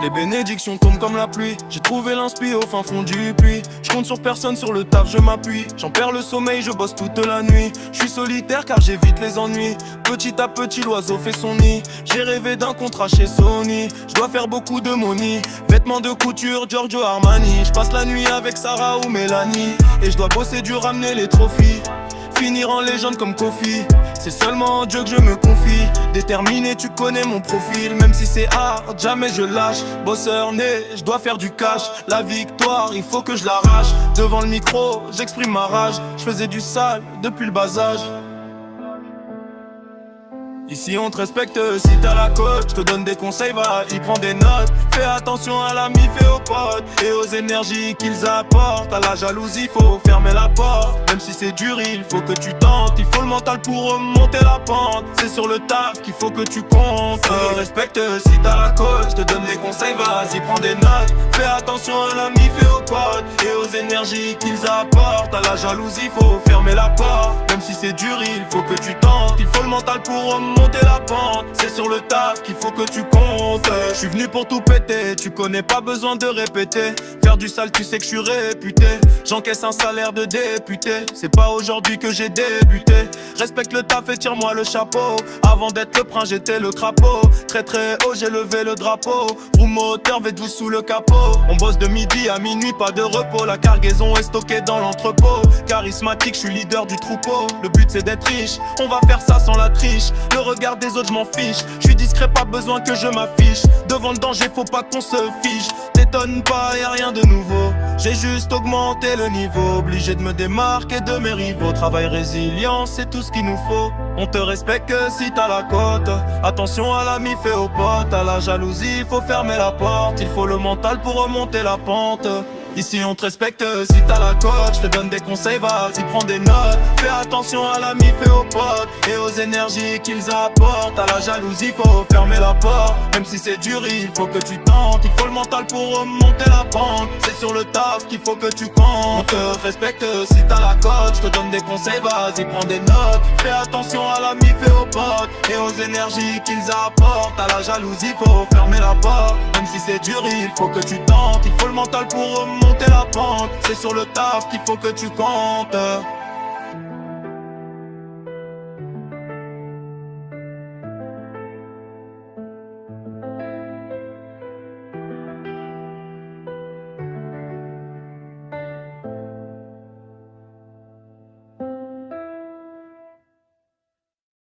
Les bénédictions tombent comme la pluie. J'ai trouvé l'inspi au fin fond du puits. Je compte sur personne, sur le taf je m'appuie. J'en perds le sommeil, je bosse toute la nuit. Je suis solitaire car j'évite les ennuis. Petit à petit l'oiseau fait son nid. J'ai rêvé d'un contrat chez Sony. Je dois faire beaucoup de money. Vêtements de couture Giorgio Armani. Je passe la nuit avec Sarah ou Mélanie. Et je dois bosser dur, ramener les trophies. Finir en légende comme Kofi. C'est seulement en Dieu que je me confie. Déterminé, tu connais mon profil. Même si c'est hard, jamais je lâche. Bosseur né, je dois faire du cash. La victoire, il faut que je l'arrache. Devant le micro, j'exprime ma rage. Je faisais du sale depuis le bas âge. Ici on te respecte si t'as la cote. Je te donne des conseils, vas-y prends des notes. Fais attention à la mif et aux potes et aux énergies qu'ils apportent. À la jalousie faut fermer la porte. Même si c'est dur il faut que tu tentes. Il faut le mental pour remonter la pente. C'est sur le taf qu'il faut que tu comptes. Je te respecte si t'as la cote. Je te donne des conseils, vas-y prends des notes. Fais attention à la mif et aux potes et aux énergies qu'ils apportent. À la jalousie faut fermer la porte. Même si c'est dur il faut que tu tentes. Il faut le mental pour remonter la pente, c'est sur le taf qu'il faut que tu comptes. Je suis venu pour tout péter, tu connais pas besoin de répéter. Faire du sale, tu sais que je suis réputé. J'encaisse un salaire de député. C'est pas aujourd'hui que j'ai débuté. Respecte le taf et tire-moi le chapeau. Avant d'être le prince, j'étais le crapaud. Très très haut, j'ai levé le drapeau. Roue moteur, V12 sous le capot. On bosse de midi à minuit, pas de repos. La cargaison est stockée dans l'entrepôt. Charismatique, je suis leader du troupeau. Le but c'est d'être riche, on va faire ça sans la triche. Le regard des autres, je m'en fiche. Je suis discret, pas besoin que je m'affiche. Devant le danger, faut pas qu'on se fiche. T'étonne pas, y'a rien de nouveau. J'ai juste augmenté le niveau. Obligé de me démarquer de mes rivaux. Travail résilient, c'est tout ce qu'il nous faut. On te respecte que si t'as la cote. Attention à la mif et aux potes. À la jalousie, faut fermer la porte. Il faut le mental pour remonter la pente. Ici on te respecte si t'as la cote. Je te donne des conseils, vas-y prends des notes. Fais attention à la mif et aux potes et aux énergies qu'ils apportent. À la jalousie faut fermer la porte. Même si c'est dur il faut que tu tentes. Il faut le mental pour remonter la pente. C'est sur le taf qu'il faut que tu comptes. On te respecte si t'as la cote. Je te donne des conseils, vas-y prends des notes. Fais attention à la mif et aux potes et aux énergies qu'ils apportent. À la jalousie faut fermer la porte. Même si c'est dur il faut que tu tentes. Il faut le mental pour remonter la pente. C'est sur le taf qu'il faut que tu comptes.